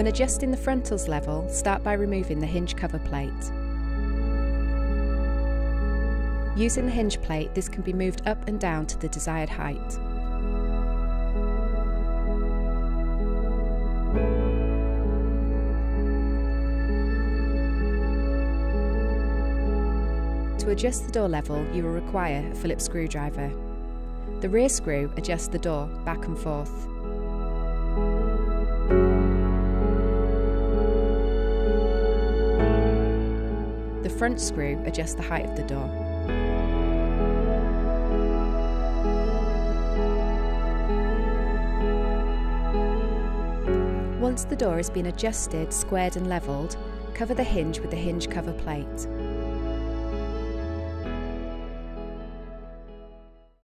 When adjusting the frontals level, start by removing the hinge cover plate. Using the hinge plate, this can be moved up and down to the desired height. To adjust the door level, you will require a Phillips screwdriver. The rear screw adjusts the door back and forth. The front screw adjusts the height of the door. Once the door has been adjusted, squared and levelled, cover the hinge with the hinge cover plate.